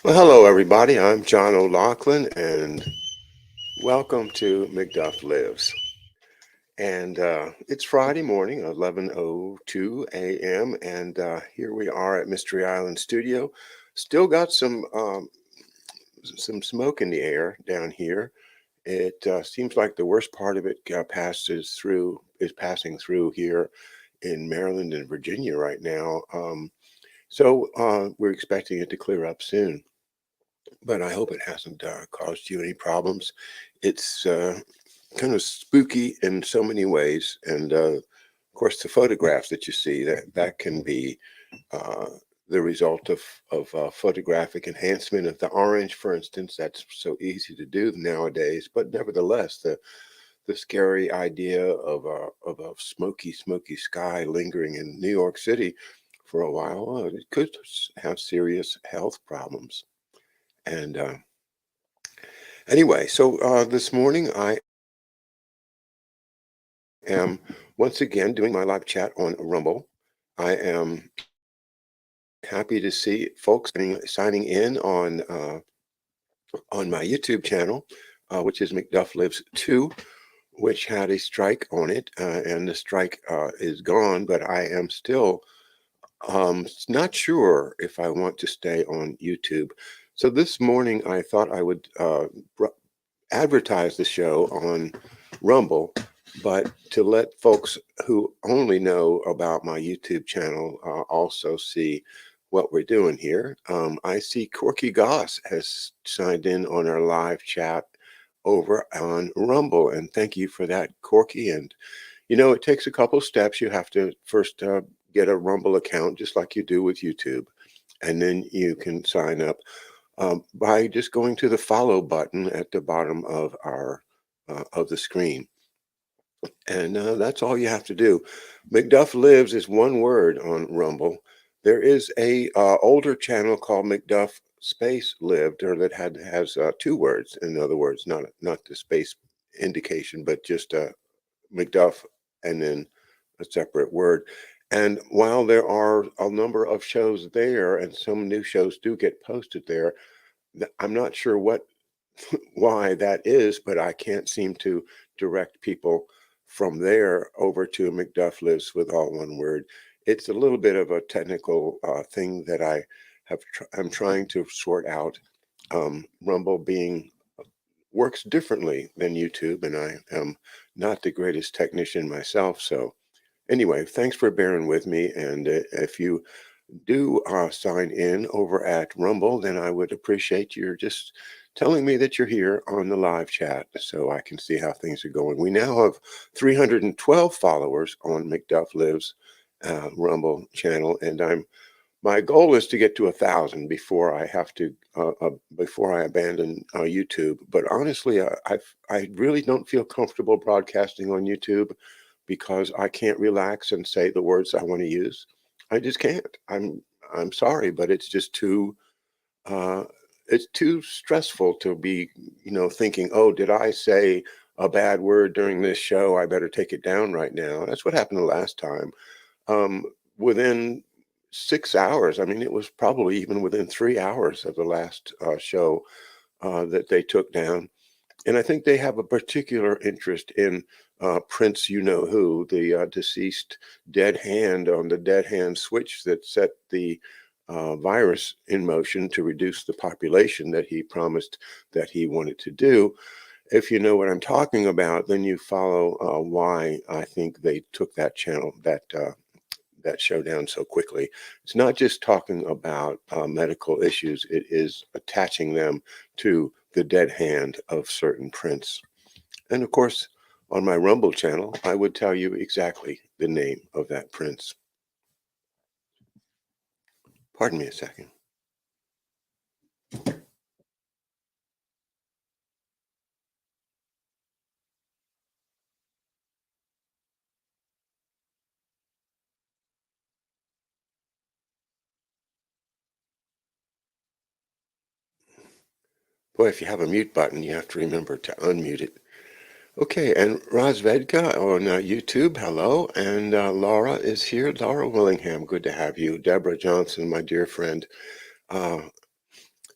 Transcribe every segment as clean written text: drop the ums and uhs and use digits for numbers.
Well, hello, everybody. I'm John O'Loughlin, and welcome to McDuff Lives. And it's Friday morning, 11:02 a.m., and here we are at Mystery Island Studio. Still got some smoke in the air down here. It seems like the worst part of it is passing through here in Maryland and Virginia right now. So we're expecting it to clear up soon. But I hope it hasn't caused you any problems. It's kind of spooky in so many ways, and of course, the photographs that you see that can be uh, the result of photographic enhancement of the orange, for instance. That's so easy to do nowadays, but nevertheless, the scary idea of a smoky sky lingering in New York City for a while, it could have serious health problems. And anyway, so this morning I am once again doing my live chat on Rumble. I am happy to see folks signing in on my YouTube channel, which is McDuff Lives 2, which had a strike on it, and the strike is gone, but I am still not sure if I want to stay on YouTube. So this morning I thought I would advertise the show on Rumble, but to let folks who only know about my YouTube channel also see what we're doing here. I see Corky Goss has signed in on our live chat over on Rumble, and thank you for that, Corky. And it takes a couple steps. You have to first get a Rumble account, just like you do with YouTube, and then you can sign up by just going to the follow button at the bottom of the screen, and that's all you have to do. McDuff Lives is one word on Rumble. There is a older channel called McDuff Space Lived, or that has two words. In other words, not the space indication, but just McDuff and then a separate word. And while there are a number of shows there, and some new shows do get posted there, I'm not sure why that is, but I can't seem to direct people from there over to McDuff Lives with all one word. It's a little bit of a technical thing that I'm trying to sort out. Rumble being works differently than YouTube, and I am not the greatest technician myself. So anyway, thanks for bearing with me. And if you do sign in over at Rumble, then I would appreciate your just telling me that you're here on the live chat so I can see how things are going. We now have 312 followers on McDuff Lives Rumble channel, and my goal is to get to 1,000 before I have to before I abandon YouTube. But honestly, I really don't feel comfortable broadcasting on YouTube because I can't relax and say the words I want to use. I just can't. I'm sorry, but uh, it's too stressful to be, thinking, oh, did I say a bad word during this show? I better take it down right now. That's what happened the last time. Um, Within 6 hours, I mean, it was probably even within 3 hours of the last show that they took down. And I think they have a particular interest in Prince, the deceased dead hand on the dead hand switch that set the virus in motion to reduce the population that he promised that he wanted to do. If you know what I'm talking about, then you follow why I think they took that show down so quickly. It's not just talking about medical issues, it is attaching them to the dead hand of certain prince. And of course, on my Rumble channel, I would tell you exactly the name of that prince. Pardon me a second. Boy, if you have a mute button, you have to remember to unmute it. Okay, and Razvedka on YouTube, hello. And Laura is here. Laura Willingham, good to have you. Deborah Johnson, my dear friend. Uh,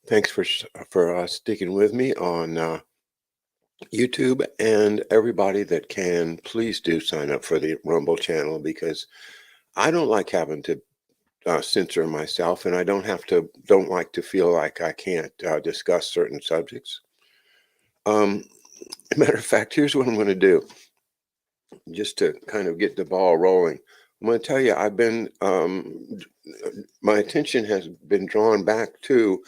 Thanks for sticking with me on YouTube, and everybody that can, please do sign up for the Rumble channel because I don't like having to censor myself, and I don't like to feel like I can't discuss certain subjects. Matter of fact, here's what I'm going to do just to kind of get the ball rolling. I'm going to tell you, my attention has been drawn back to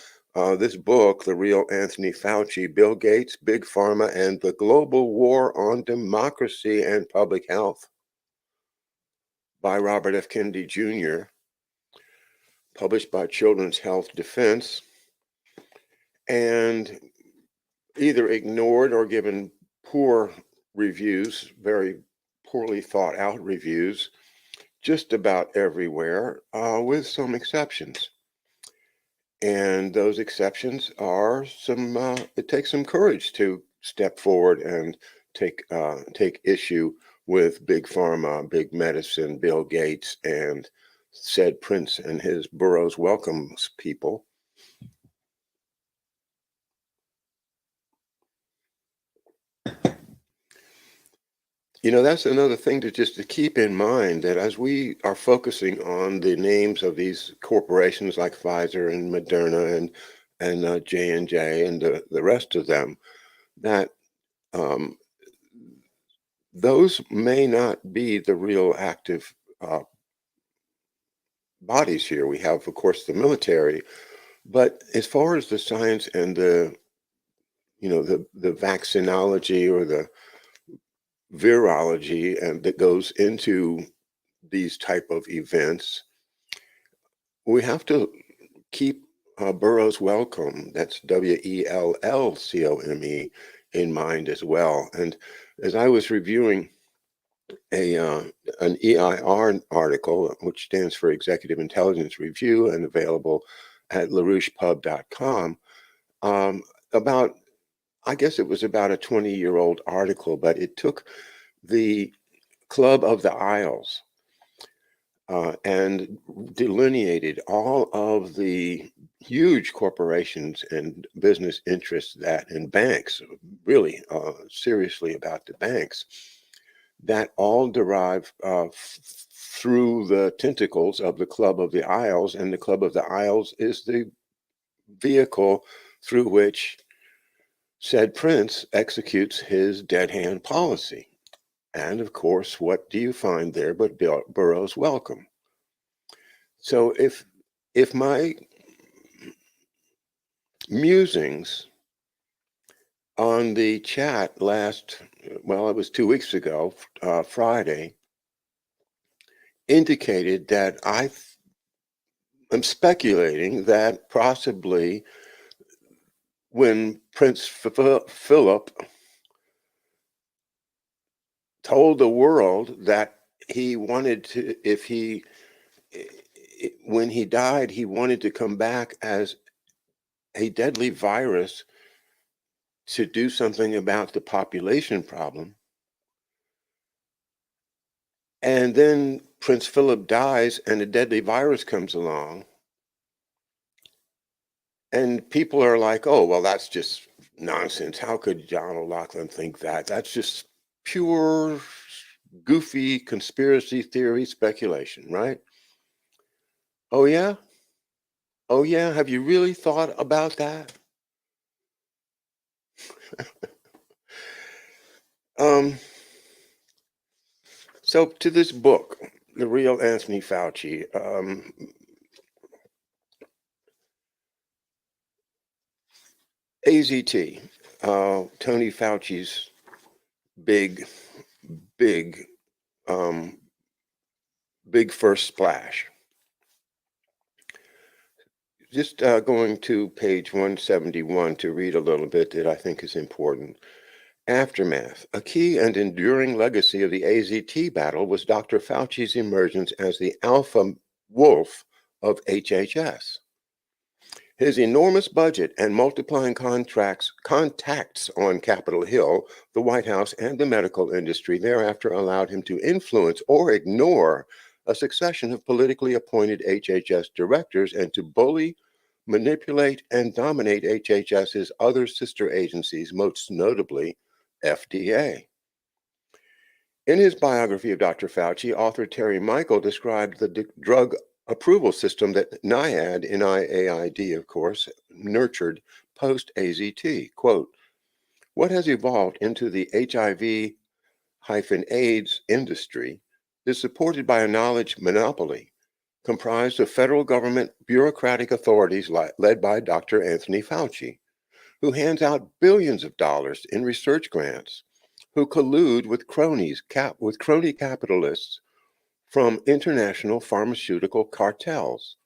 this book, The Real Anthony Fauci, Bill Gates, Big Pharma, and the Global War on Democracy and Public Health by Robert F. Kennedy Jr., published by Children's Health Defense, and either ignored or given poor reviews, very poorly thought out reviews, just about everywhere, with some exceptions. And those exceptions are it takes some courage to step forward and take issue with Big Pharma, Big Medicine, Bill Gates, and said Prince and his Burroughs Welcomes people. You know, that's another thing to keep in mind, that as we are focusing on the names of these corporations like Pfizer and Moderna and J&J and the rest of them, that um, those may not be the real active bodies here. We have, of course, the military, but as far as the science and the vaccinology or the virology and that goes into these type of events, we have to keep Burroughs Welcome, that's Wellcome, in mind as well. And as I was reviewing an EIR article, which stands for Executive Intelligence Review and available at larouchepub.com, about, I guess it was about a 20-year-old article, but it took the Club of the Isles and delineated all of the huge corporations and business interests and banks, really seriously about the banks, that all derive through the tentacles of the Club of the Isles, and the Club of the Isles is the vehicle through which said Prince executes his dead hand policy. And of course, what do you find there but Burroughs Welcome? So if my musings on the chat it was 2 weeks ago, Friday, indicated that I'm speculating that possibly when Prince Philip told the world that he wanted to, when he died, he wanted to come back as a deadly virus to do something about the population problem. And then Prince Philip dies and a deadly virus comes along. And people are like, oh, well, that's just nonsense. How could John O'Loughlin think that? That's just pure, goofy conspiracy theory speculation, right? Oh, yeah? Oh, yeah? Have you really thought about that? So to this book, The Real Anthony Fauci, AZT, Tony Fauci's big, big, big first splash. Just going to page 171 to read a little bit that I think is important. Aftermath. A key and enduring legacy of the AZT battle was Dr. Fauci's emergence as the alpha wolf of HHS. His enormous budget and multiplying contacts on Capitol Hill, the White House, and the medical industry thereafter allowed him to influence or ignore a succession of politically appointed HHS directors and to bully, manipulate and dominate HHS's other sister agencies, most notably FDA. In his biography of Dr. Fauci, author Terry Michael described the drug approval system that NIAID, NIAID, of course, nurtured post AZT. Quote, what has evolved into the HIV-AIDS industry is supported by a knowledge monopoly comprised of federal government bureaucratic authorities led by Dr. Anthony Fauci, who hands out billions of dollars in research grants, who collude with crony capitalists from international pharmaceutical cartels,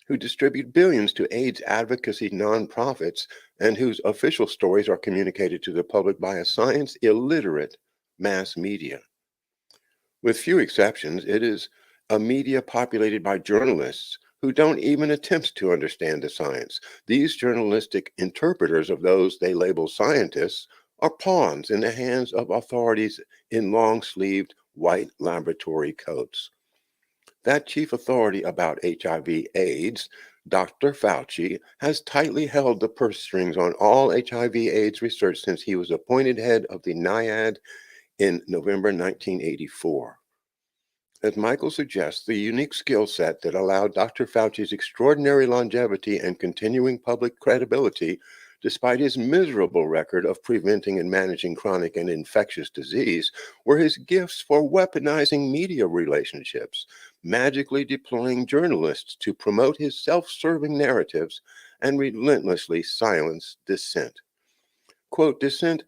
who distribute billions to AIDS advocacy nonprofits, and whose official stories are communicated to the public by a science illiterate mass media. With few exceptions, it is a media populated by journalists who don't even attempt to understand the science. These journalistic interpreters of those they label scientists are pawns in the hands of authorities in long-sleeved white laboratory coats. That chief authority about HIV/AIDS, Dr. Fauci, has tightly held the purse strings on all HIV/AIDS research since he was appointed head of the NIAID in November 1984. As Michael suggests, the unique skill set that allowed Dr. Fauci's extraordinary longevity and continuing public credibility, despite his miserable record of preventing and managing chronic and infectious disease, were his gifts for weaponizing media relationships, magically deploying journalists to promote his self-serving narratives, and relentlessly silence dissent. Quote, dissent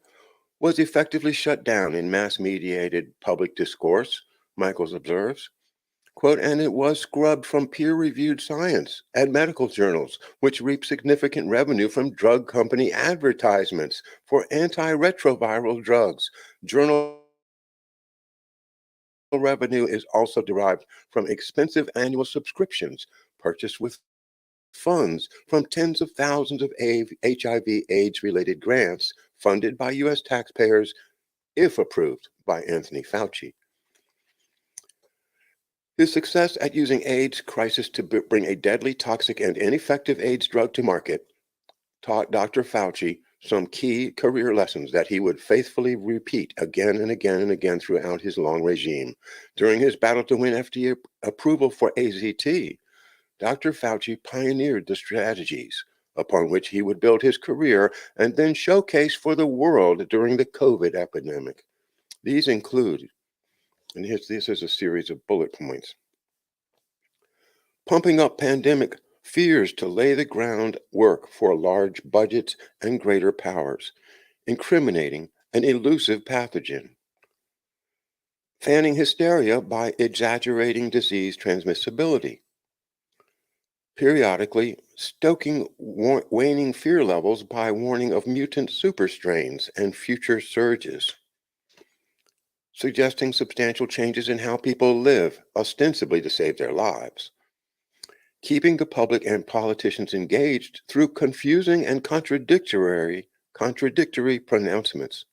was effectively shut down in mass-mediated public discourse, Michaels observes. Quote, and it was scrubbed from peer-reviewed science and medical journals, which reap significant revenue from drug company advertisements for antiretroviral drugs. Journal revenue is also derived from expensive annual subscriptions purchased with funds from tens of thousands of HIV/AIDS-related grants funded by U.S. taxpayers, if approved by Anthony Fauci. His success at using AIDS crisis to bring a deadly, toxic, and ineffective AIDS drug to market taught Dr. Fauci some key career lessons that he would faithfully repeat again and again and again throughout his long regime. During his battle to win FDA approval for AZT, Dr. Fauci pioneered the strategies upon which he would build his career and then showcase for the world during the COVID epidemic. These include, and this is a series of bullet points, pumping up pandemic fears to lay the groundwork for large budgets and greater powers, incriminating an elusive pathogen, fanning hysteria by exaggerating disease transmissibility, periodically stoking waning fear levels by warning of mutant superstrains and future surges, suggesting substantial changes in how people live, ostensibly to save their lives, keeping the public and politicians engaged through confusing and contradictory pronouncements,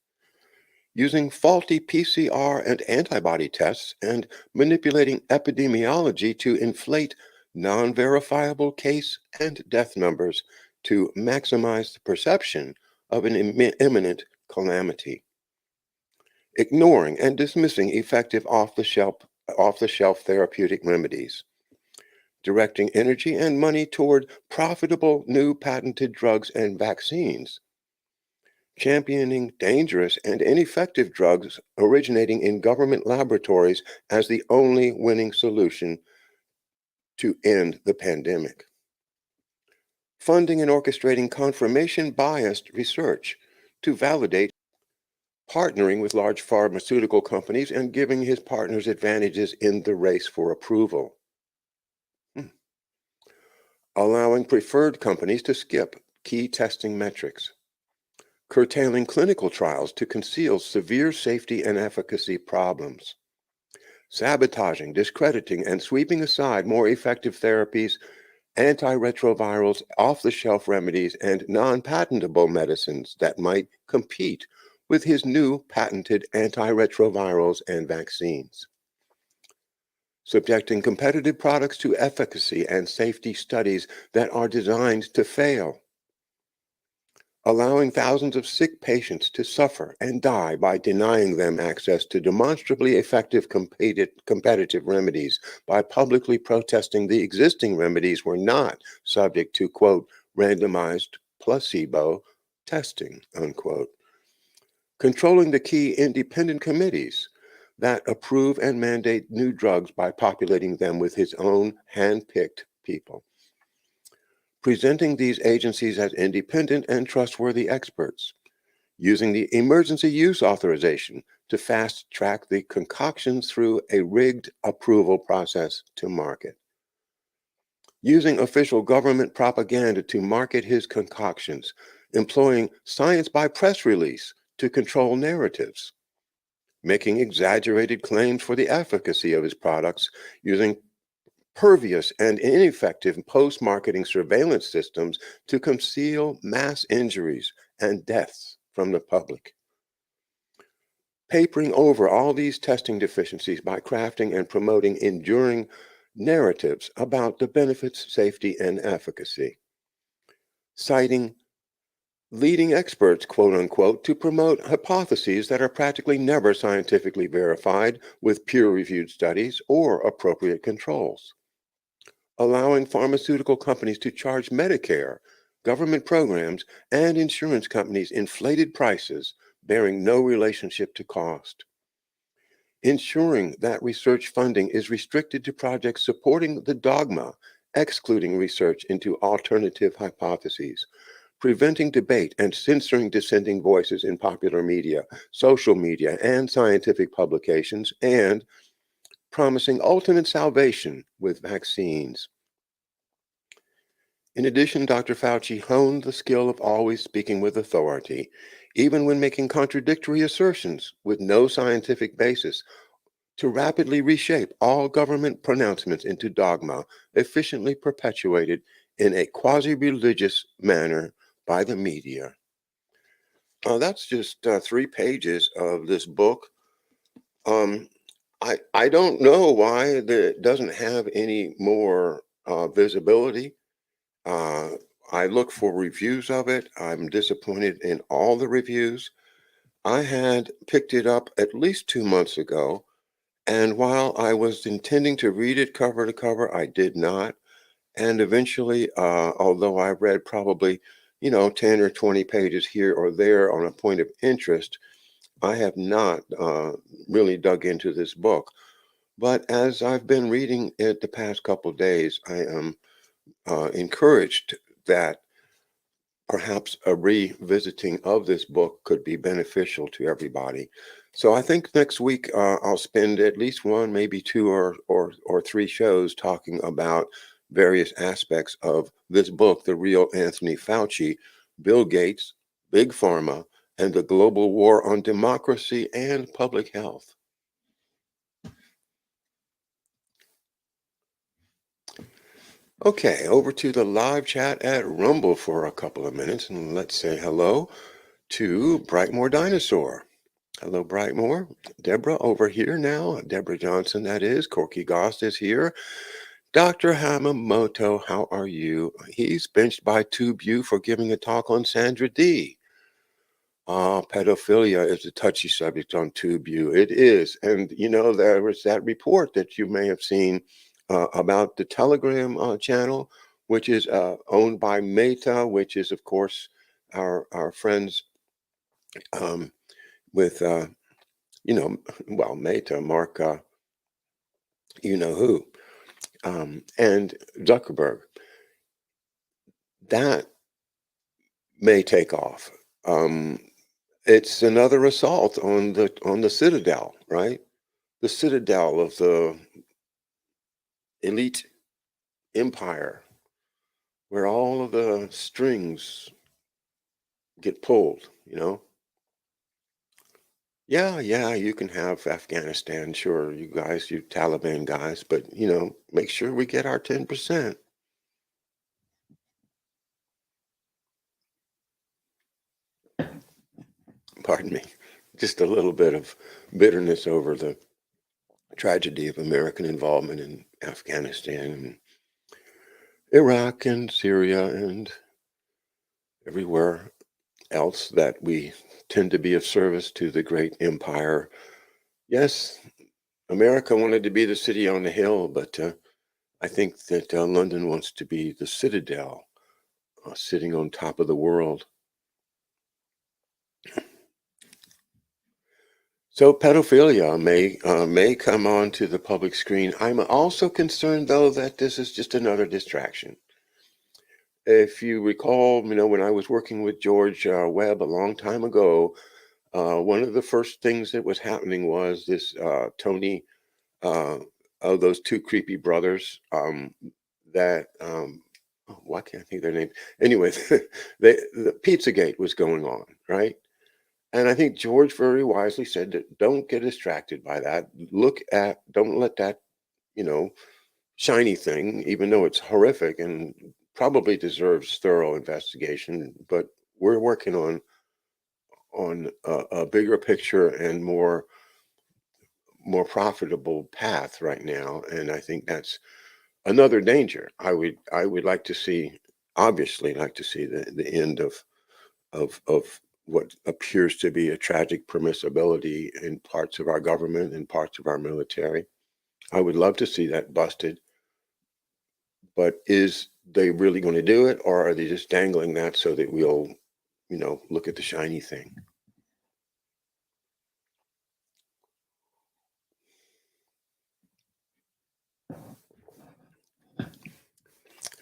using faulty PCR and antibody tests, and manipulating epidemiology to inflate non-verifiable case and death numbers to maximize the perception of an imminent calamity, ignoring and dismissing effective off-the-shelf therapeutic remedies, directing energy and money toward profitable new patented drugs and vaccines, championing dangerous and ineffective drugs originating in government laboratories as the only winning solution to end the pandemic, funding and orchestrating confirmation-biased research to validate, partnering with large pharmaceutical companies and giving his partners advantages in the race for approval, allowing preferred companies to skip key testing metrics, curtailing clinical trials to conceal severe safety and efficacy problems, sabotaging, discrediting, and sweeping aside more effective therapies, antiretrovirals, off-the-shelf remedies, and non-patentable medicines that might compete with his new patented antiretrovirals and vaccines. subjecting competitive products to efficacy and safety studies that are designed to fail, allowing thousands of sick patients to suffer and die by denying them access to demonstrably effective competitive remedies, by publicly protesting the existing remedies were not subject to, quote, randomized placebo testing, unquote, controlling the key independent committees that approve and mandate new drugs by populating them with his own hand-picked people, presenting these agencies as independent and trustworthy experts, using the emergency use authorization to fast-track the concoctions through a rigged approval process to market, using official government propaganda to market his concoctions, employing science by press release to control narratives, making exaggerated claims for the efficacy of his products, using pervious and ineffective post-marketing surveillance systems to conceal mass injuries and deaths from the public, papering over all these testing deficiencies by crafting and promoting enduring narratives about the benefits, safety, and efficacy, citing leading experts, quote unquote, to promote hypotheses that are practically never scientifically verified with peer-reviewed studies or appropriate controls, allowing pharmaceutical companies to charge Medicare, government programs, and insurance companies inflated prices bearing no relationship to cost, ensuring that research funding is restricted to projects supporting the dogma, excluding research into alternative hypotheses, preventing debate and censoring dissenting voices in popular media, social media, and scientific publications, and promising ultimate salvation with vaccines. In addition, Dr. Fauci honed the skill of always speaking with authority, even when making contradictory assertions with no scientific basis, to rapidly reshape all government pronouncements into dogma, efficiently perpetuated in a quasi-religious manner by the media. That's just 3 pages of this book. Um, I don't know why it doesn't have any more visibility. Uh, I look for reviews of it. I'm disappointed in all the reviews. I had picked it up at least 2 months ago, and while I was intending to read it cover to cover, I did not. And eventually, although I read probably, 10 or 20 pages here or there on a point of interest, I have not really dug into this book. But as I've been reading it the past couple days, I am encouraged that perhaps a revisiting of this book could be beneficial to everybody. So I think next week I'll spend at least one, maybe two or three shows talking about various aspects of this book, The Real Anthony Fauci, Bill Gates, Big Pharma, and the global war on democracy and public health. Okay, over to the live chat at Rumble for a couple of minutes, and let's say hello to Brightmore Dinosaur. Hello, Brightmore. Deborah over here now. Deborah Johnson, that is. Corky Goss is here. Dr. Hamamoto, how are you? He's benched by TubeU for giving a talk on Sandra D. Pedophilia is a touchy subject on TubeU. It is. And, there was that report that you may have seen about the Telegram channel, which is owned by Meta, which is, of course, our friends with, Meta, Mark, you know who, and Zuckerberg. That may take off. It's another assault on the citadel, right? The citadel of the elite empire, where all of the strings get pulled. Yeah, you can have Afghanistan, sure, you guys, you Taliban guys, but make sure we get our 10%. Pardon me. Just a little bit of bitterness over the tragedy of American involvement in Afghanistan and Iraq and Syria and everywhere else that we tend to be of service to the great empire. Yes, America wanted to be the city on the hill, but I think that London wants to be the citadel, sitting on top of the world. So pedophilia may come onto the public screen. I'm also concerned, though, that this is just another distraction. If you recall, when I was working with George Webb a long time ago, one of the first things that was happening was this Tony, uh, of those two creepy brothers, that oh, why can't I think their name? Anyway, the Pizzagate was going on, right? And I think George very wisely said that don't get distracted by that. Don't let that, you know, shiny thing, even though it's horrific and probably deserves thorough investigation, but we're working on a bigger picture and more profitable path right now, and I think that's another danger. I would like to see, obviously, like to see the end of what appears to be a tragic permissibility in parts of our government and parts of our military. I would love to see that busted, but is they really going to do it, or are they just dangling that so that we'll, look at the shiny thing?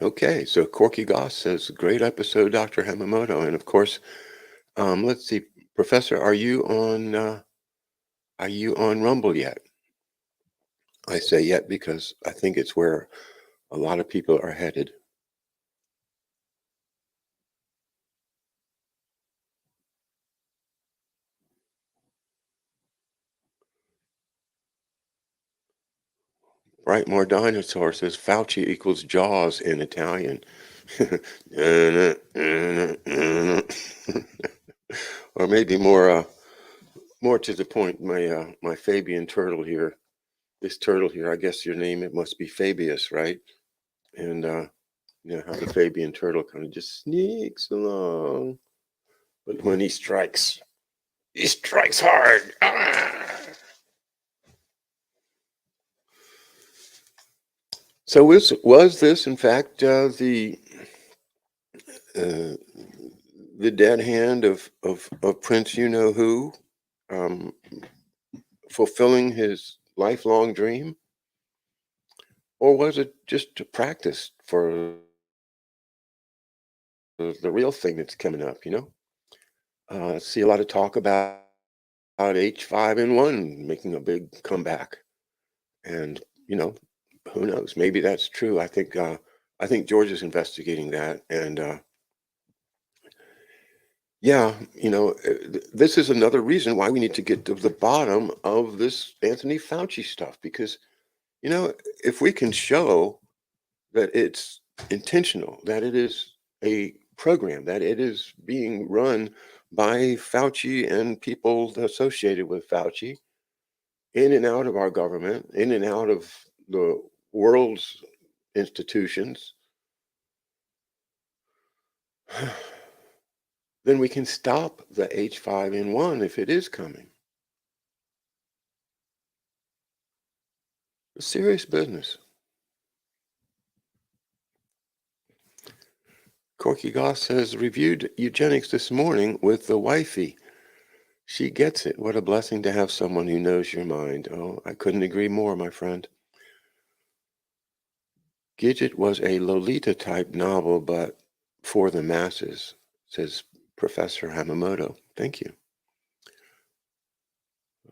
Okay, so Corky Goss says, great episode, Dr. Hamamoto. And of course, let's see, Professor, are you on Rumble yet? I say yet because I think it's where a lot of people are headed. Right, more dinosaur says Fauci equals Jaws in Italian. Or maybe more to the point, my Fabian turtle here. This turtle here, I guess your name, it must be Fabius, right? And how the Fabian turtle kind of just sneaks along. But when he strikes hard. Ah! So was this in fact uh, the dead hand of Prince you know who, um, fulfilling his lifelong dream? Or was it just a practice for the real thing that's coming up, see a lot of talk about H5N1 making a big comeback. And, you know, who knows? Maybe that's true. I think George is investigating that. And yeah, this is another reason why we need to get to the bottom of this Anthony Fauci stuff. Because, you know, if we can show that it's intentional, that it is a program, that it is being run by Fauci and people associated with Fauci in and out of our government, in and out of the world's institutions, then we can stop the H5N1 if it is coming. It's serious business. Corky Goss has reviewed eugenics this morning with the wifey. She gets it. What a blessing to have someone who knows your mind. Oh, I couldn't agree more, my friend. Gidget was a Lolita type novel, but for the masses, says Professor Hamamoto. Thank you.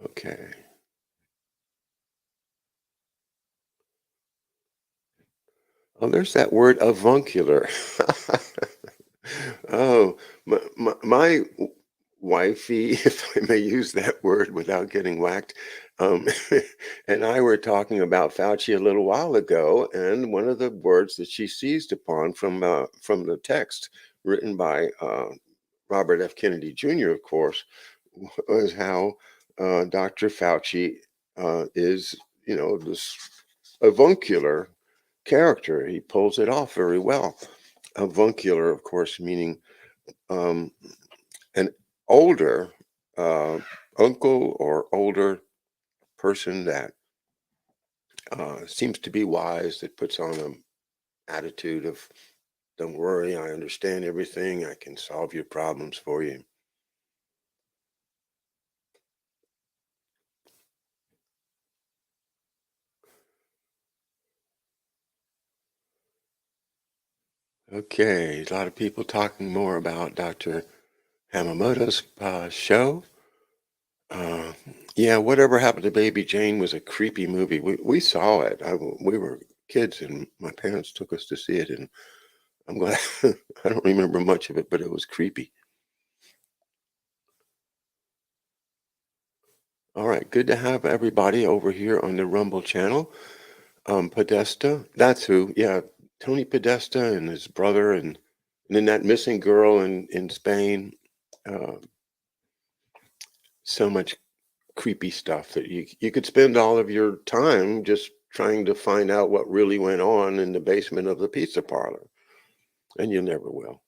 Okay. Oh, there's that word avuncular. Oh, my wifey, if I may use that word without getting whacked, um, and I were talking about Fauci a little while ago, and one of the words that she seized upon from the text written by Robert F. Kennedy Jr., of course, was how Dr. Fauci is this avuncular character. He pulls it off very well. Avuncular, of course, meaning um, an older uh, uncle or older person that seems to be wise, that puts on an attitude of, don't worry, I understand everything, I can solve your problems for you. Okay, a lot of people talking more about Dr. Hamamoto's show. Uh, yeah, Whatever Happened to Baby Jane was a creepy movie. We saw it. We were kids, and my parents took us to see it, and I'm glad I don't remember much of it, but it was creepy. All right, good to have everybody over here on the Rumble channel. Podesta, that's who. Yeah, Tony Podesta and his brother, and then that missing girl in Spain. Uh, so much creepy stuff that you could spend all of your time just trying to find out what really went on in the basement of the pizza parlor, and you never will.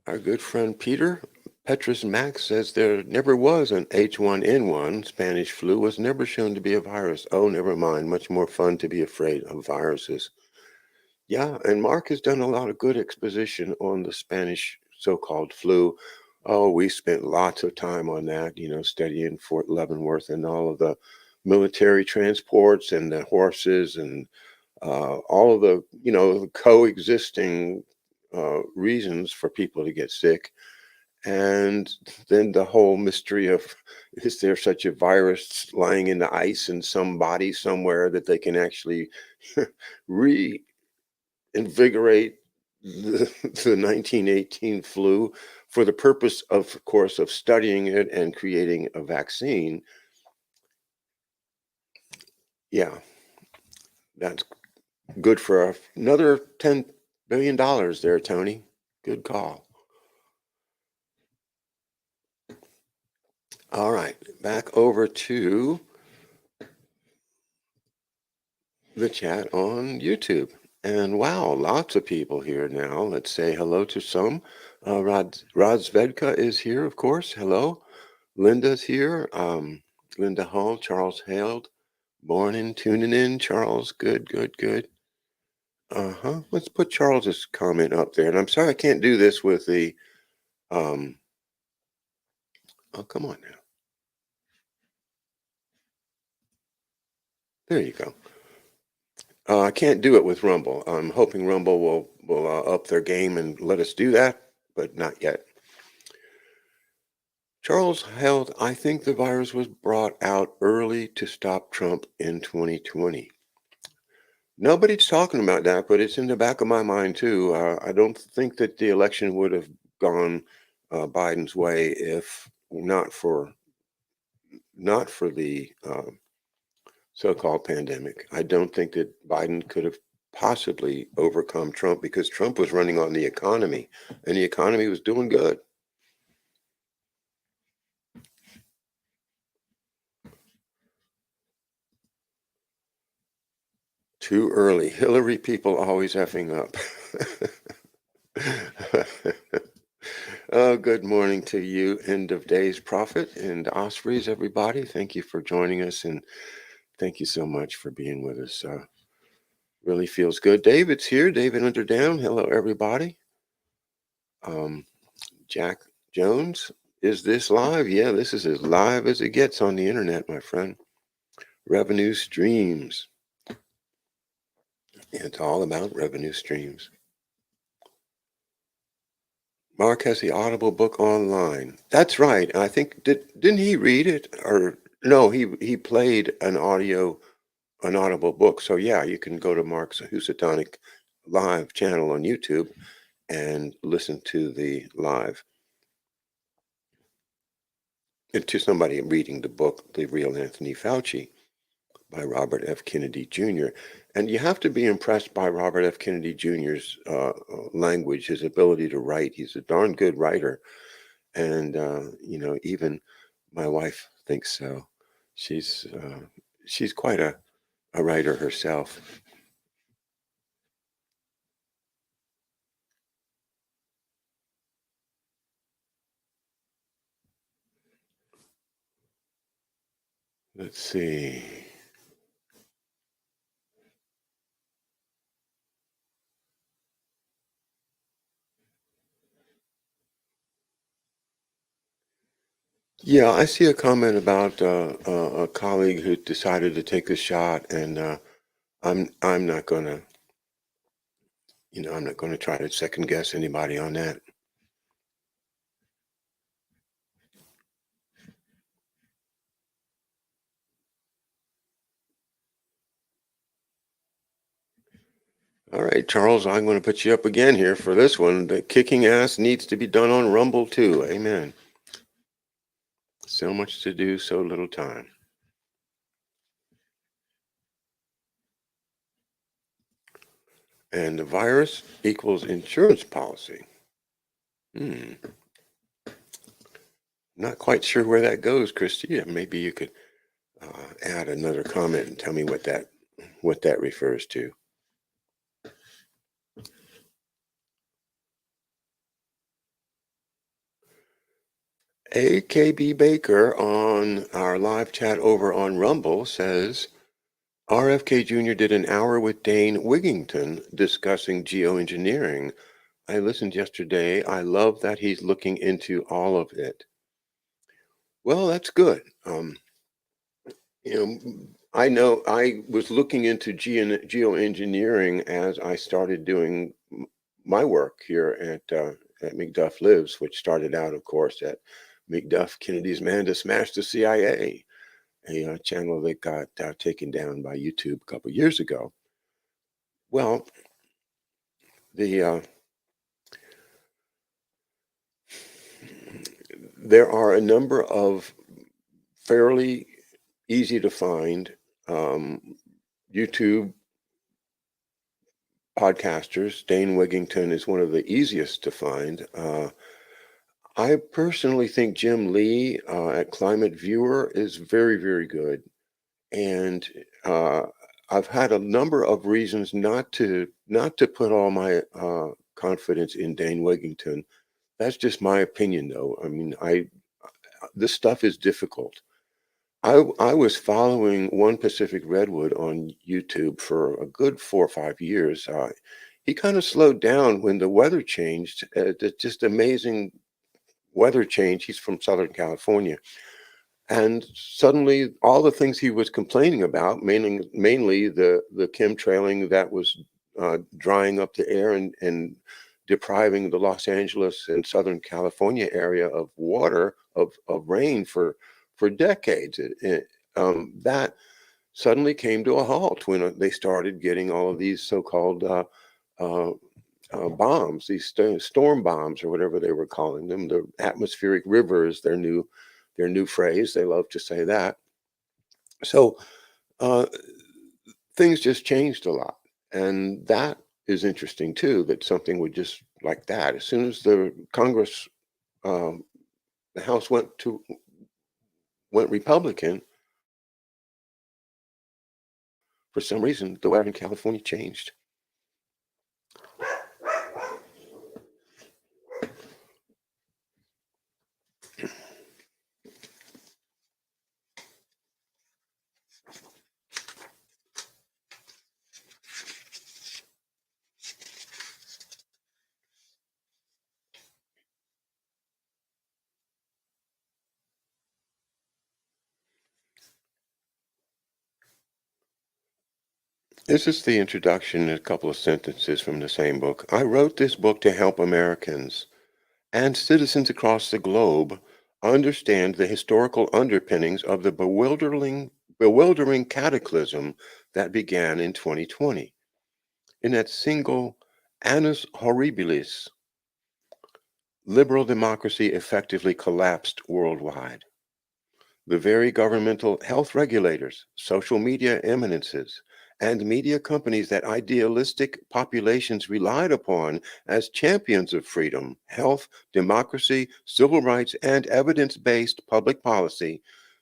Our good friend Peter Petrus Max says there never was an H1N1. Spanish flu was never shown to be a virus. Oh, never mind. Much more fun to be afraid of viruses. Yeah, and Mark has done a lot of good exposition on the Spanish so-called flu. Oh, we spent lots of time on that, studying Fort Leavenworth and all of the military transports and the horses and all of the, coexisting reasons for people to get sick. And then the whole mystery of, is there such a virus lying in the ice in some body somewhere that they can actually re invigorate the 1918 flu for the purpose of course, of studying it and creating a vaccine. Yeah, that's good for another $10 billion there, Tony. Good call. All right, back over to the chat on YouTube. And wow, lots of people here now. Let's say hello to some. Rod Svedka is here, of course. Hello. Linda's here. Linda Hall, Charles Held. Morning, tuning in, Charles. Good, good, good. Uh-huh. Let's put Charles's comment up there. And I'm sorry I can't do this with the oh, come on now. There you go. I can't do it with Rumble. I'm hoping Rumble will up their game and let us do that, but not yet. Charles Held, I think the virus was brought out early to stop Trump in 2020. Nobody's talking about that, but it's in the back of my mind too. I don't think that the election would have gone Biden's way if not for the so-called pandemic. I don't think that Biden could have possibly overcome Trump because Trump was running on the economy, and the economy was doing good. Too early. Hillary people always effing up. Oh, good morning to you, end of days prophet and Ospreys, everybody. Thank you for joining us, and thank you so much for being with us. Really feels good. David's here. David Underdown. Hello, everybody. Um, Jack Jones, is this live? Yeah, this is as live as it gets on the internet, my friend. Revenue streams. It's all about revenue streams. Mark has the Audible book online. That's right. I think didn't he read it, or no? He played an Audible book. So yeah, you can go to Mark's Housatonic live channel on YouTube and listen to the live, and to somebody reading the book, The Real Anthony Fauci. by Robert F. Kennedy Jr. And you have to be impressed by Robert F. Kennedy Jr.'s language, his ability to write. He's a darn good writer. And, even my wife thinks so. She's, uh, she's quite a writer herself. Let's see. Yeah, I see a comment about a colleague who decided to take the shot, and I'm not gonna, I'm not gonna try to second guess anybody on that. All right, Charles, I'm going to put you up again here for this one. The kicking ass needs to be done on Rumble too. Amen. So much to do, so little time. And the virus equals insurance policy. Hmm. Not quite sure where that goes, Christy. Yeah, maybe you could add another comment and tell me what that refers to. AKB Baker on our live chat over on Rumble says RFK Jr. did an hour with Dane Wigington discussing geoengineering. I listened yesterday. I love that he's looking into all of it. Well, that's good. I know I was looking into geoengineering as I started doing my work here at McDuff Lives, which started out, of course, at McDuff Kennedy's Man to Smash the CIA, a channel that got taken down by YouTube a couple years ago. Well, the there are a number of fairly easy to find YouTube podcasters. Dane Wigington is one of the easiest to find. I personally think Jim Lee at Climate Viewer is very, very good. And uh, I've had a number of reasons not to put all my confidence in Dane Wigington. That's just my opinion, though. I mean, this stuff is difficult. I was following One Pacific Redwood on YouTube for a good 4 or 5 years. He kind of slowed down when the weather changed. Just amazing weather change. He's from Southern California, and suddenly all the things he was complaining about, mainly the chemtrailing that was drying up the air and depriving the Los Angeles and Southern California area of water of rain for decades. That suddenly came to a halt when they started getting all of these so-called uh, bombs, these storm bombs or whatever they were calling them. The atmospheric river is their new phrase. They love to say that. So uh, things just changed a lot, and that is interesting too. That something would just like that, as soon as the Congress, um, the House went Republican, for some reason the weather in California changed. This is the introduction, a couple of sentences from the same book. I wrote this book to help Americans and citizens across the globe understand the historical underpinnings of the bewildering cataclysm that began in 2020. In that single annus horribilis, liberal democracy effectively collapsed worldwide. The very governmental health regulators, social media eminences, and media companies that idealistic populations relied upon as champions of freedom, health, democracy, civil rights, and evidence based public policy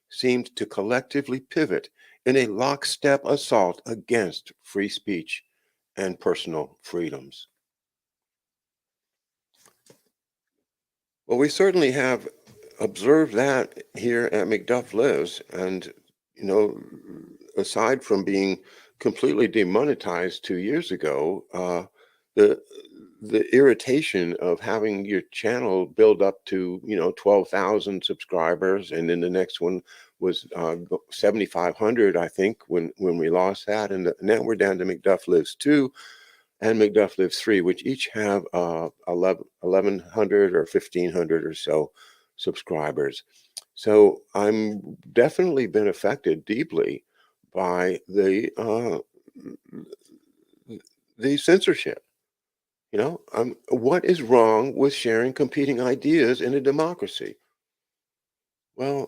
seemed to collectively pivot in a lockstep assault against free speech and personal freedoms. Well, we certainly have observed that here at McDuff Lives. And, you know, aside from being completely demonetized 2 years ago, the the irritation of having your channel build up to 12,000 subscribers, and then the next one was 7,500, I think, when we lost that, and now we're down to McDuff Lives 2 and McDuff Lives 3, which each have 1,100 or 1,500 or so subscribers. So I'm definitely been affected deeply by the censorship. What is wrong with sharing competing ideas in a democracy? Well,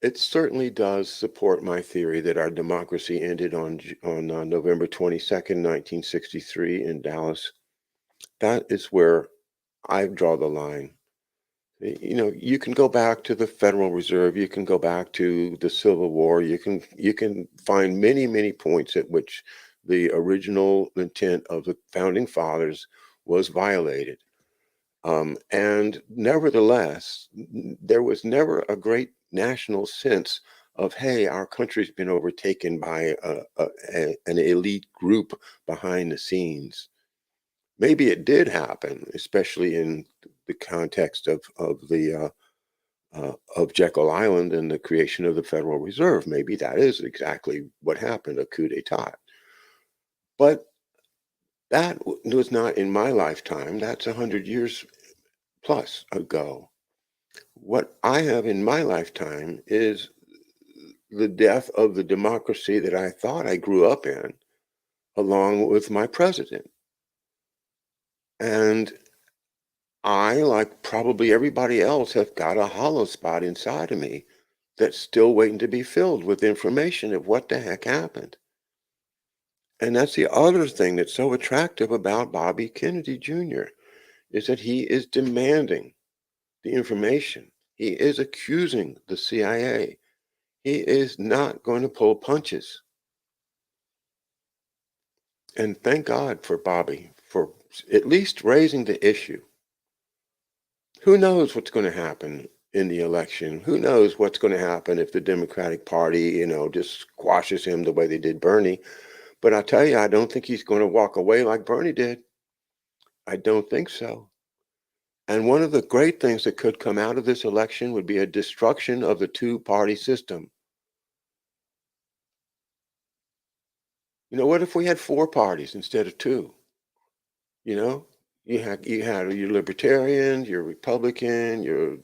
it certainly does support my theory that our democracy ended on November 22nd, 1963, in Dallas. That is where I draw the line. You can go back to the Federal Reserve, you can go back to the Civil War, you can find many, many points at which the original intent of the founding fathers was violated. And nevertheless, there was never a great national sense of, hey, our country's been overtaken by an elite group behind the scenes. Maybe it did happen, especially in the context of Jekyll Island and the creation of the Federal Reserve. Maybe that is exactly what happened, a coup d'état. But that was not in my lifetime. That's 100 years plus ago. What I have in my lifetime is the death of the democracy that I thought I grew up in, along with my president. And I, like probably everybody else, have got a hollow spot inside of me that's still waiting to be filled with information of what the heck happened. And that's the other thing that's so attractive about Bobby Kennedy Jr. is that he is demanding the information. He is accusing the CIA. He is not going to pull punches. And thank God for Bobby for at least raising the issue. Who knows what's going to happen in the election? Who knows what's going to happen if the Democratic Party, just squashes him the way they did Bernie? But I tell you, I don't think he's going to walk away like Bernie did. I don't think so. And one of the great things that could come out of this election would be a destruction of the two-party system. What if we had four parties instead of two? You know, you had your libertarian, your Republican, your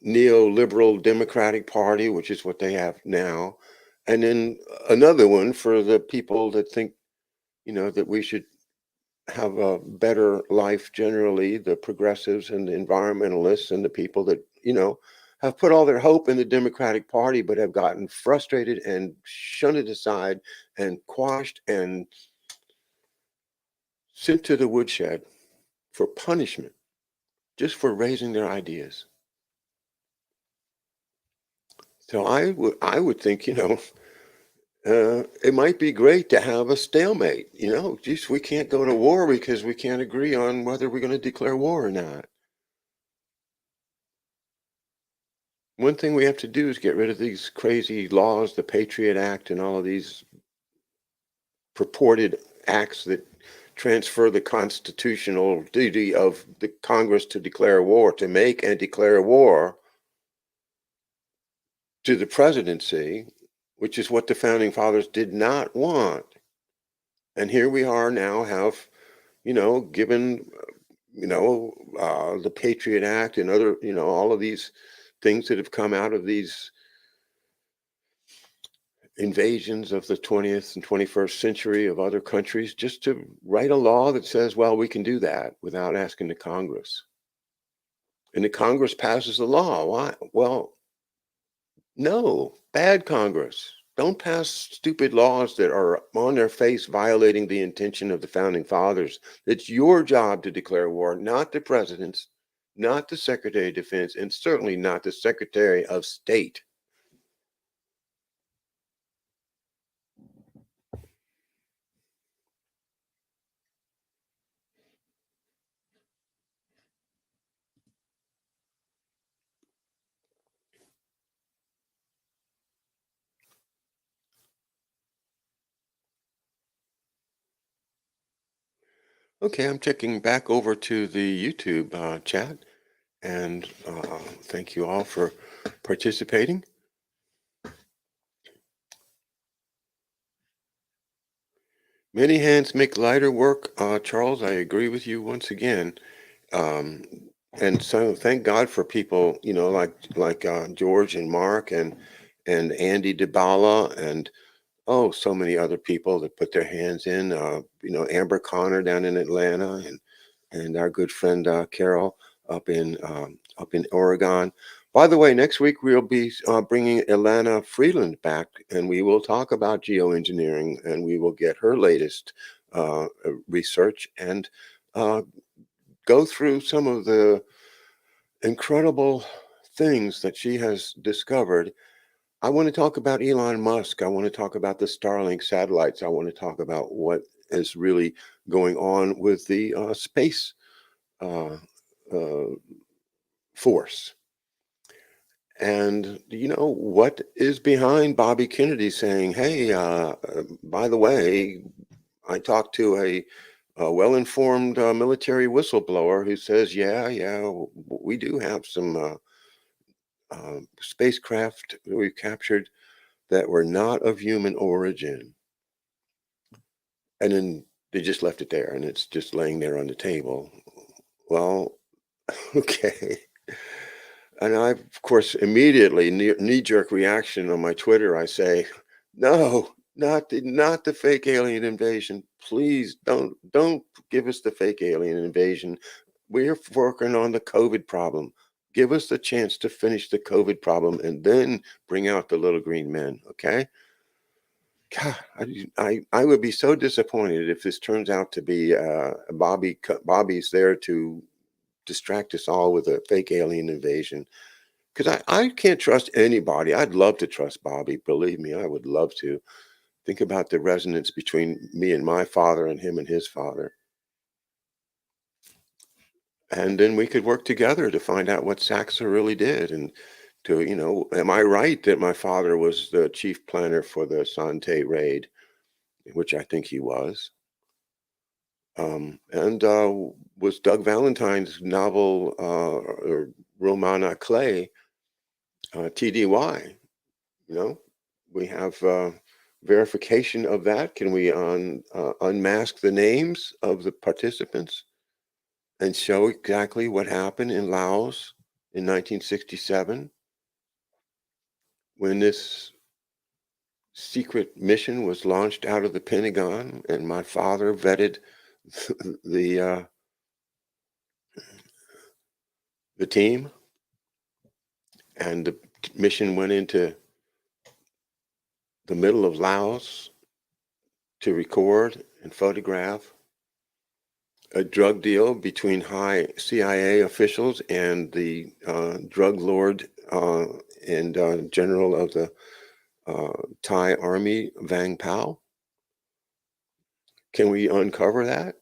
neoliberal Democratic Party, which is what they have now, and then another one for the people that think that we should have a better life generally, the progressives and the environmentalists and the people that have put all their hope in the Democratic Party but have gotten frustrated and shunted aside and quashed and sent to the woodshed for punishment just for raising their ideas. So I would think, it might be great to have a stalemate. Geez, we can't go to war because we can't agree on whether we're going to declare war or not. One thing we have to do is get rid of these crazy laws, the Patriot Act, and all of these purported acts that transfer the constitutional duty of the Congress to declare war, to make and declare war, to the presidency, which is what the founding fathers did not want. And here we are now, have, given, the Patriot Act and other, all of these things that have come out of these invasions of the 20th and 21st century of other countries, just to write a law that says, well, we can do that without asking the Congress. And the Congress passes the law. Why? Well, No, bad Congress. Don't pass stupid laws that are on their face violating the intention of the founding fathers. It's your job to declare war, not the president's, not the Secretary of Defense, and certainly not the Secretary of State. Okay, I'm checking back over to the YouTube chat, and thank you all for participating. Many hands make lighter work. Charles, I agree with you once again. Um, and so thank God for people, like George and Mark and Andy DeBala and so many other people that put their hands in. Amber Connor down in Atlanta and our good friend Carol up in Oregon. By the way, next week we'll be bringing Ilana Freeland back, and we will talk about geoengineering, and we will get her latest research and uh, go through some of the incredible things that she has discovered. I want to talk about Elon Musk. I want to talk about the Starlink satellites. I want to talk about what is really going on with the space uh, uh, force. And what is behind Bobby Kennedy saying, "Hey, by the way, I talked to a well-informed military whistleblower who says, yeah, we do have some spacecraft we captured that were not of human origin." And then they just left it there, and it's just laying there on the table. Well, okay. And I, of course, immediately knee-jerk reaction on my Twitter. I say, "No, not the fake alien invasion. Please don't give us the fake alien invasion. We're working on the COVID problem. Give us the chance to finish the COVID problem, and then bring out the little green men." Okay. God, I would be so disappointed if this turns out to be Bobby's there to distract us all with a fake alien invasion. Because I can't trust anybody. I'd love to trust Bobby. Believe me, I would love to. Think about the resonance between me and my father and him and his father. And then we could work together to find out what Saxa really did. And am I right that my father was the chief planner for the Sante raid, which I think he was? And was Doug Valentine's novel or roman à clé, TDY? You know, we have verification of that. Can we unmask the names of the participants and show exactly what happened in Laos in 1967 when this secret mission was launched out of the Pentagon and my father vetted the the team, and the mission went into the middle of Laos to record and photograph a drug deal between high CIA officials and the drug lord and general of the Thai army, Vang Pao. Can we uncover that?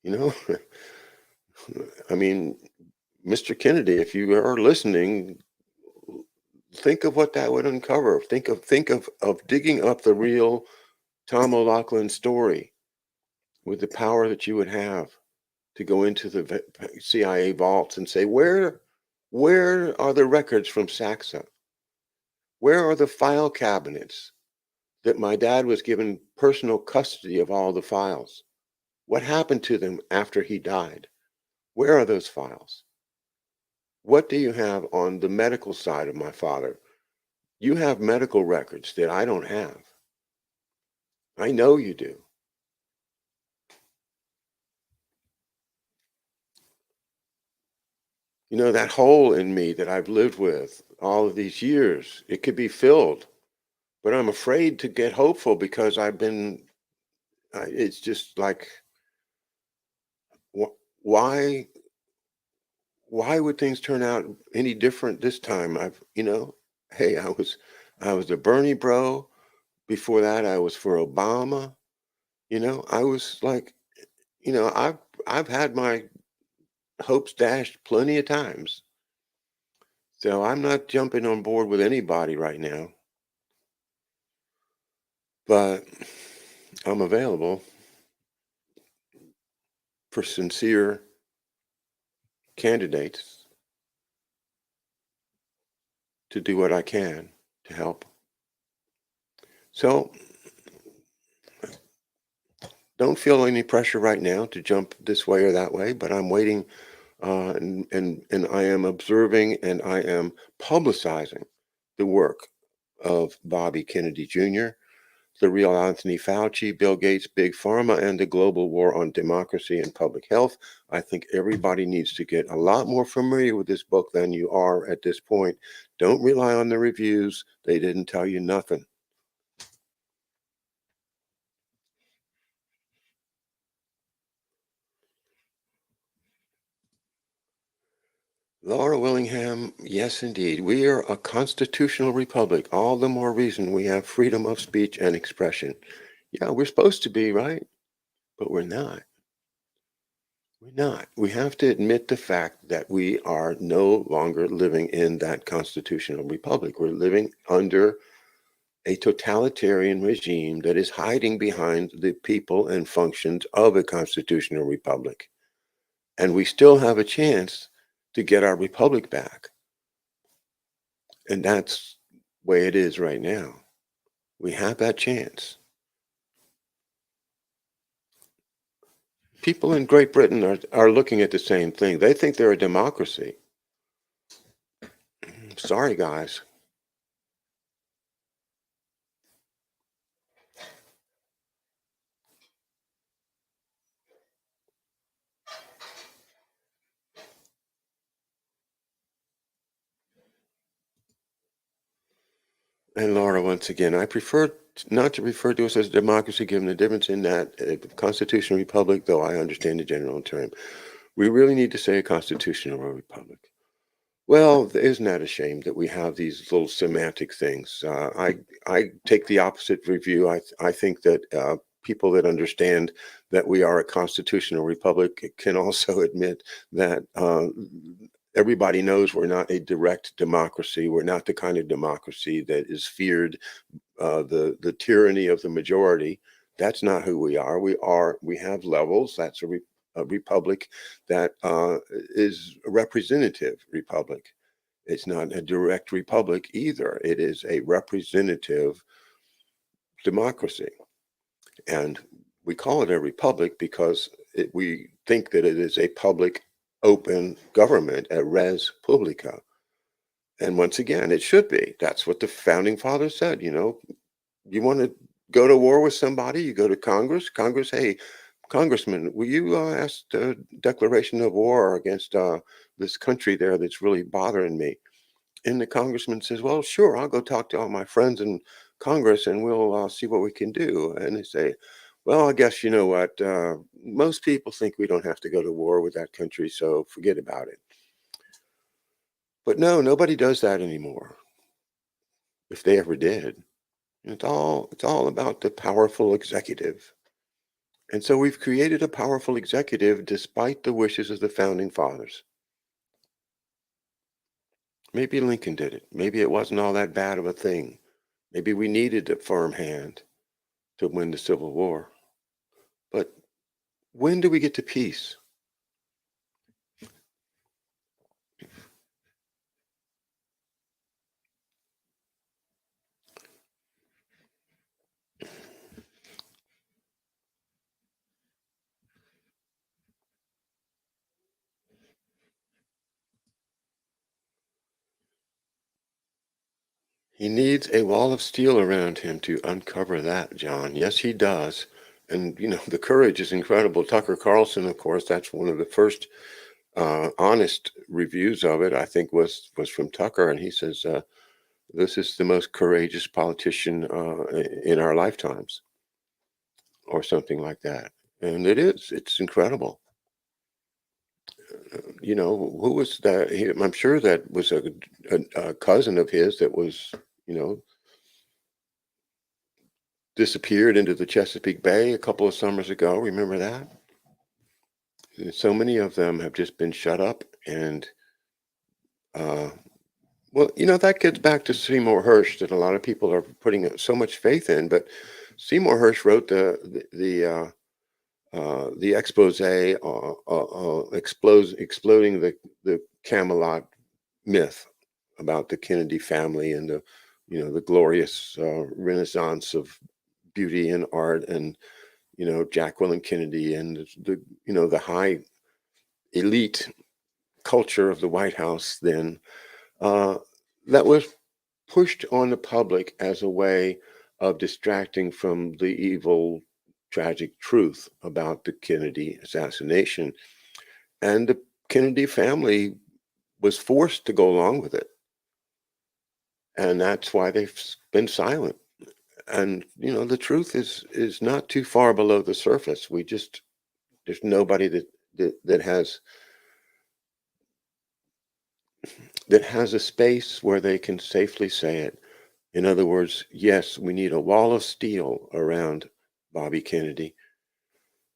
You know, I mean, Mr. Kennedy, if you are listening, think of what that would uncover. Think of digging up the real Tom O'Loughlin story with the power that you would have to go into the CIA vaults and say, where are the records from Saxa? Where are the file cabinets that my dad was given personal custody of all the files? What happened to them after he died? Where are those files? What do you have on the medical side of my father? You have medical records that I don't have. I know you do. That hole in me that I've lived with all of these years, it could be filled, but I'm afraid to get hopeful because it's just like, why, why would things turn out any different this time? Hey, I was a Bernie bro. Before that, I was for Obama. I was like, I've had my hopes dashed plenty of times. So I'm not jumping on board with anybody right now, but I'm available for sincere candidates to do what I can to help. So don't feel any pressure right now to jump this way or that way, but I'm waiting, and I am observing and I am publicizing the work of Bobby Kennedy Jr., the real Anthony Fauci, Bill Gates, Big Pharma, and the global war on democracy and public health. I think everybody needs to get a lot more familiar with this book than you are at this point. Don't rely on the reviews, they didn't tell you nothing. Laura Willingham, yes, indeed. We are a constitutional republic. All the more reason we have freedom of speech and expression. Yeah, we're supposed to be, right? But we're not. We're not. We have to admit the fact that we are no longer living in that constitutional republic. We're living under a totalitarian regime that is hiding behind the people and functions of a constitutional republic. And we still have a chance to get our republic back. And that's the way it is right now. We have that chance. People in Great Britain are looking at the same thing. They think they're a democracy. Sorry, guys. And Laura, once again, I prefer not to refer to us as a democracy, given the difference in that constitutional republic, though I understand the general term. We really need to say a constitutional republic. Well, isn't that a shame that we have these little semantic things? I take the opposite review. I think that people that understand that we are a constitutional republic can also admit that everybody knows we're not a direct democracy. We're not the kind of democracy that is feared, the tyranny of the majority. That's not who we are. We have levels. That's a republic that is a representative republic. It's not a direct republic either. It is a representative democracy. And we call it a republic because we think that it is a public, open government, a res publica. And once again, it should be. That's what the founding fathers said. You want to go to war with somebody, you go to Congress. Congress, hey, Congressman, will you ask the declaration of war against this country there that's really bothering me? And the congressman says, well, sure, I'll go talk to all my friends in Congress and we'll see what we can do. And they say, well, I guess you know what? Most people think we don't have to go to war with that country, so forget about it. But no, nobody does that anymore, if they ever did. It's all about the powerful executive. And so we've created a powerful executive despite the wishes of the founding fathers. Maybe Lincoln did it. Maybe it wasn't all that bad of a thing. Maybe we needed a firm hand to win the Civil War. But when do we get to peace? He needs a wall of steel around him to uncover that, John. Yes, he does. And, the courage is incredible. Tucker Carlson, of course, that's one of the first honest reviews of it, I think, was from Tucker, and he says this is the most courageous politician in our lifetimes, or something like that. And it is. It's incredible. Who was that? I'm sure that was a cousin of his that was, you know, disappeared into the Chesapeake Bay a couple of summers ago. Remember that? So many of them have just been shut up. And, uh, well, that gets back to Seymour Hersh that a lot of people are putting so much faith in. But Seymour Hersh wrote the expose exploding the Camelot myth about the Kennedy family and the glorious renaissance of beauty and art, and Jacqueline Kennedy and the high elite culture of the White House then, uh, that was pushed on the public as a way of distracting from the evil, tragic truth about the Kennedy assassination. And the Kennedy family was forced to go along with it. And that's why they've been silent. And the truth is not too far below the surface. There's nobody that has a space where they can safely say it. In other words, yes, we need a wall of steel around Bobby Kennedy.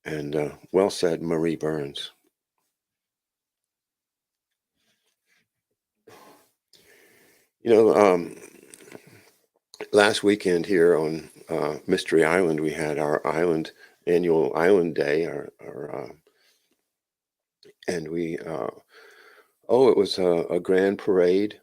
And well said, Marie Burns. Last weekend here on Mystery Island, we had our annual Island Day, and it was a grand parade.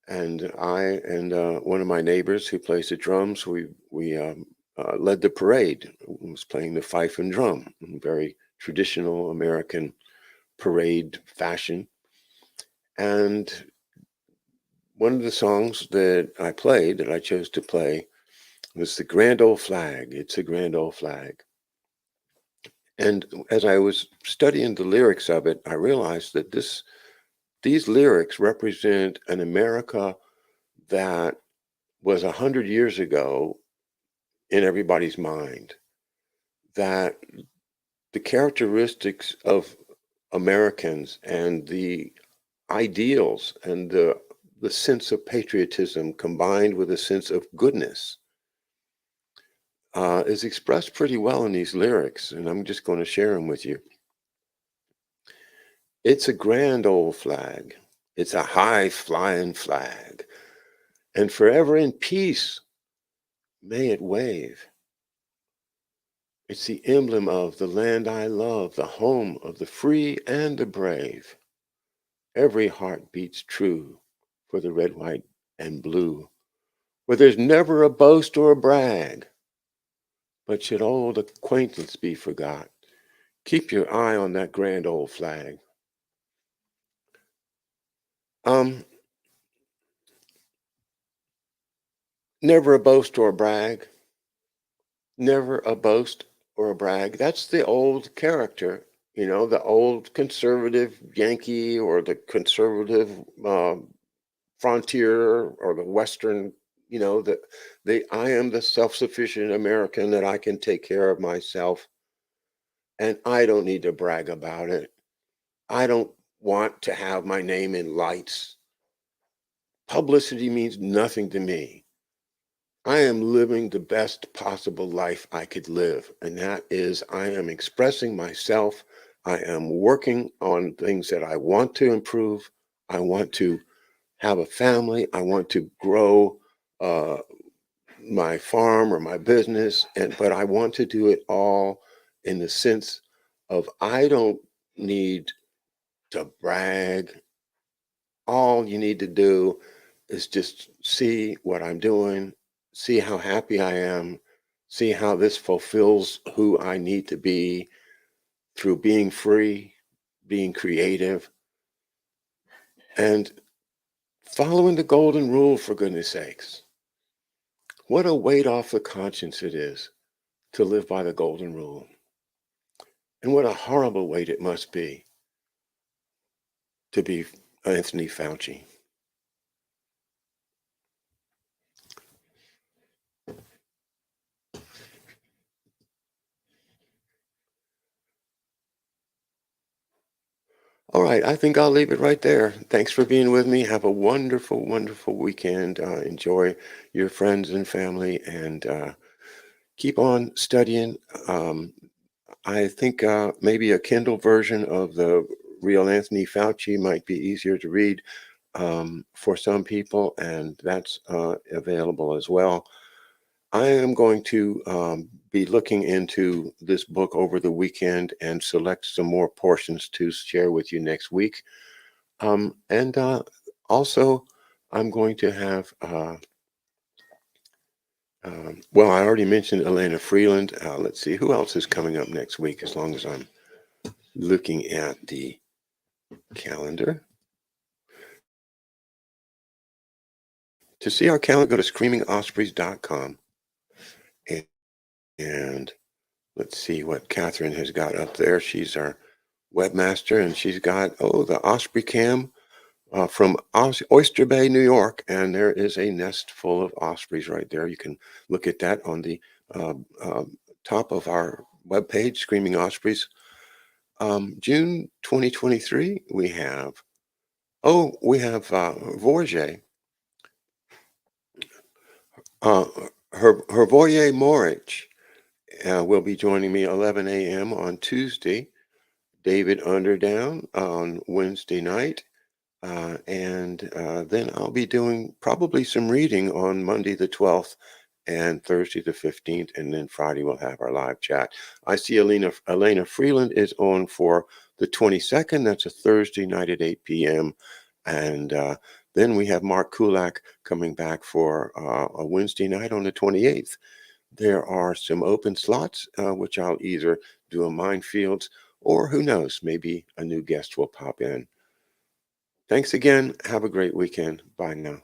And I and one of my neighbors who plays the drums, we led the parade. Was playing the fife and drum in very traditional American parade fashion. And one of the songs that I chose to play, was the Grand Old Flag. It's a grand old flag. And as I was studying the lyrics of it, I realized that these lyrics represent an America that was 100 years ago in everybody's mind. That the characteristics of Americans and the ideals and the sense of patriotism combined with a sense of goodness is expressed pretty well in these lyrics, and I'm just going to share them with you. It's a grand old flag. It's a high flying flag, and forever in peace may it wave. It's the emblem of the land I love, the home of the free and the brave. Every heart beats true for the red, white, and blue, where there's never a boast or a brag. But should old acquaintance be forgot, keep your eye on that grand old flag. Um, Never a boast or a brag. Never a boast or a brag. That's the old character, the old conservative Yankee, or the conservative frontier, or the Western, the I am the self-sufficient American, that I can take care of myself and I don't need to brag about it. I don't want to have my name in lights. Publicity means nothing to me. I am living the best possible life I could live. And that is, I am expressing myself. I am working on things that I want to improve. I want to have a family. I want to grow my farm or my business. But I want to do it all in the sense of, I don't need to brag. All you need to do is just see what I'm doing, see how happy I am, see how this fulfills who I need to be through being free, being creative, and following the golden rule, for goodness sakes. What a weight off the conscience it is to live by the golden rule. And what a horrible weight it must be to be Anthony Fauci. All right, I think I'll leave it right there. Thanks for being with me. Have a wonderful, wonderful weekend. Enjoy your friends and family, and keep on studying. Um, I think maybe a Kindle version of the real Anthony Fauci might be easier to read for some people, and that's available as well. I am going to be looking into this book over the weekend and select some more portions to share with you next week. And also, I'm going to have, well, I already mentioned Elena Freeland. Let's see, who else is coming up next week as long as I'm looking at the calendar. To see our calendar, go to screamingospreys.com. And, and let's see what Catherine has got up there. She's our webmaster, and she's got, oh, the Osprey Cam from Oyster Bay, New York, and there is a nest full of ospreys right there. You can look at that on the uh, uh, top of our webpage, Screaming Ospreys. June 2023, we have Vorje, uh, Hervoye Morich will be joining me 11 a.m. on Tuesday. David Underdown on Wednesday night. And then I'll be doing probably some reading on Monday the 12th and Thursday the 15th. And then Friday we'll have our live chat. I see Elena Freeland is on for the 22nd. That's a Thursday night at 8 p.m. And then we have Mark Kulak coming back for a Wednesday night on the 28th. There are some open slots, which I'll either do a minefields or who knows, maybe a new guest will pop in. Thanks again. Have a great weekend. Bye now.